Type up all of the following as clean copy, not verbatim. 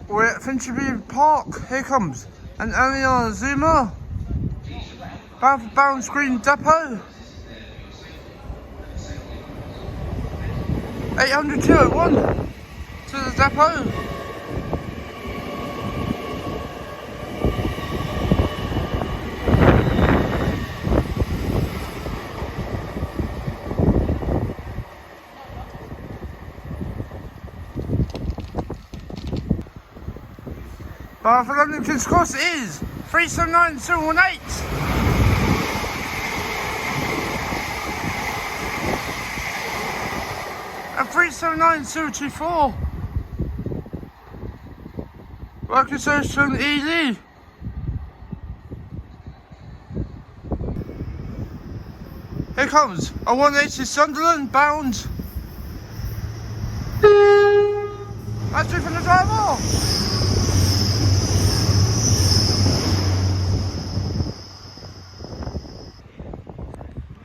We're at Finsbury Park. Here comes an earlier Zoomer. Bound Screen Depot. 800-201 to the depot. For London King's Cross is 379718. And 379024. Working search from Ely. Here comes a 180 Sunderland bound. That's it from the driver.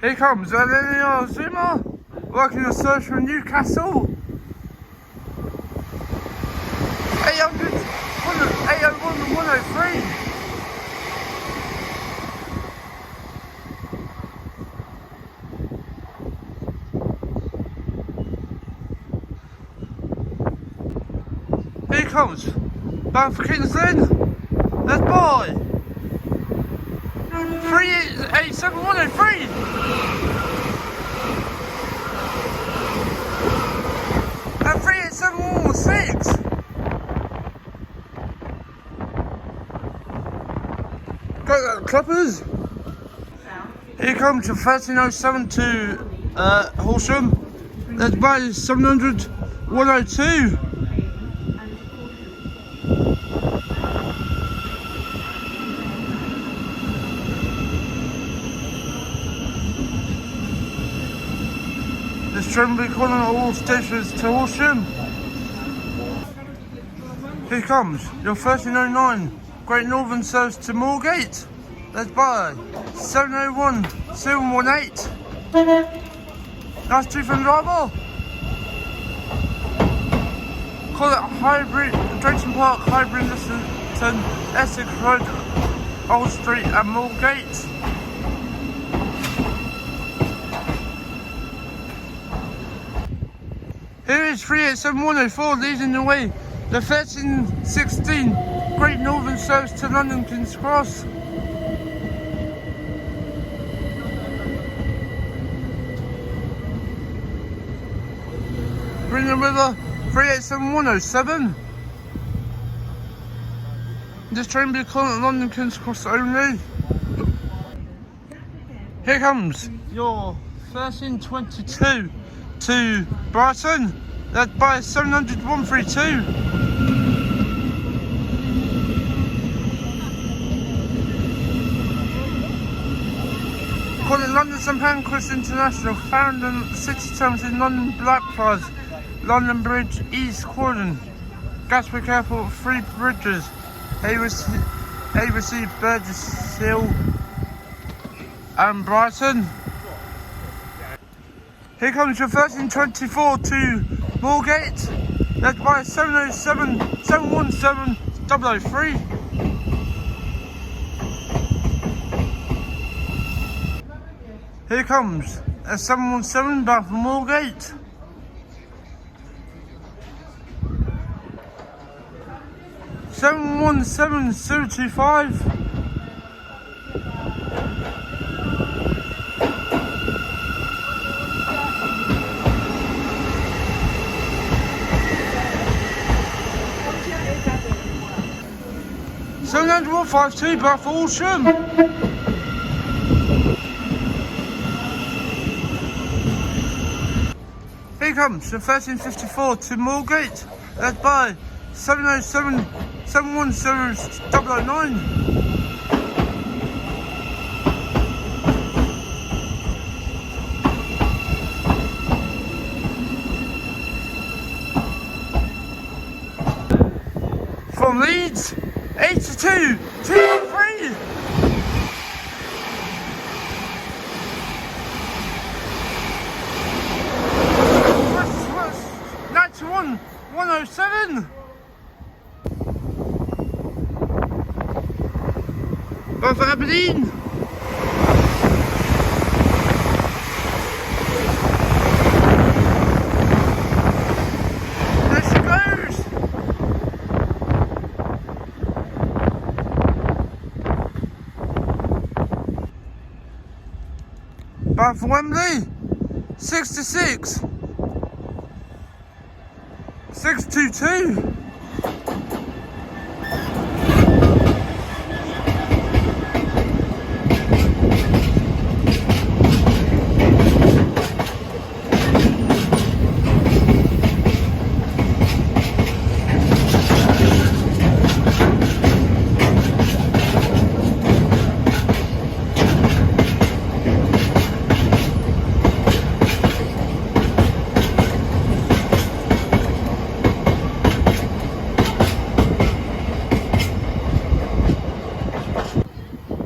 Here comes a linear Zoomer, working a search from Newcastle. 800, 801 and 103. Here comes, bound for Kings Lynn. Let's buy. 387103. And 387116. Got that Clippers. Here comes your 1307 to Horsham. Let's buy 700 102. This train will be calling all stations to Horsham. Here comes your 1309 Great Northern service to Moorgate. Let's buy 701 718. That's two from driver. Call it hybrid, Drayton Park, Hybrid, Liston, Essex Road, Old Street and Moorgate. Here is 387104 leading the way. The 1316 Great Northern service to London King's Cross. Bring the River 387107. This train will be calling at London King's Cross only. Here comes your 1322 to Brighton. That's by 700 132. Calling London St Pancras International, found in city terms in London Blackfriars, London Bridge, East Croydon, Gatwick Airport, Three Bridges, ABC, Burgess Hill and Brighton. Here comes your 1324 to Moorgate. That's by 707 717 003. Here comes a 717 bound for Moorgate. 717 025. So 152 back for Horsham. Here comes the 1354 to Moorgate. Led by 707 717 009. From Leeds, 82 213. West 91 107. Bound for Aberdeen. There she goes. Bound for Wembley. 66. 622.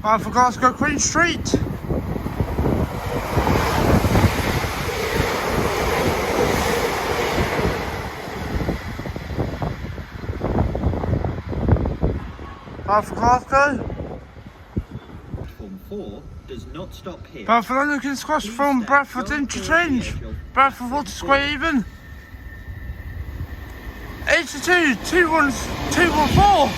I forgot to go Queen Street. I forgot to go. Platform 4 does not stop here. But for London King's Cross from Bradford Interchange. Bradford Water Square even. 82 214.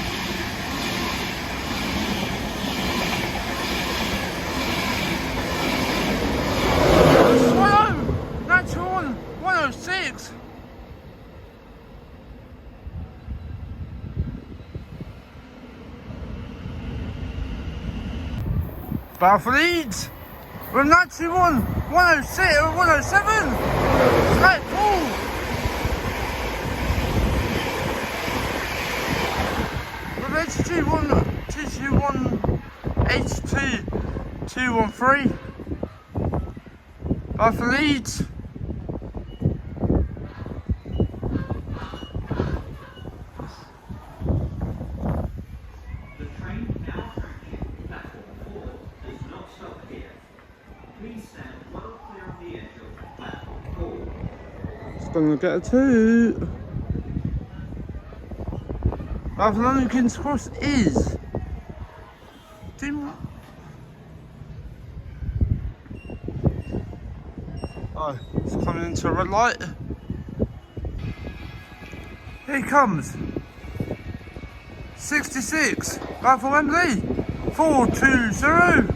Swallow 91 106. Bound for Leeds with 91 106 107. Straight full. With 82 221 82 213. Bound for Leeds. The train now approaching platform 4 does not stop here. Please stand well clear of the edge of platform 4. It's gonna get a toot. Bound for London King's Cross is. Oh, it's coming into a red light. Here he comes. 66. Bound for Wembley. 420.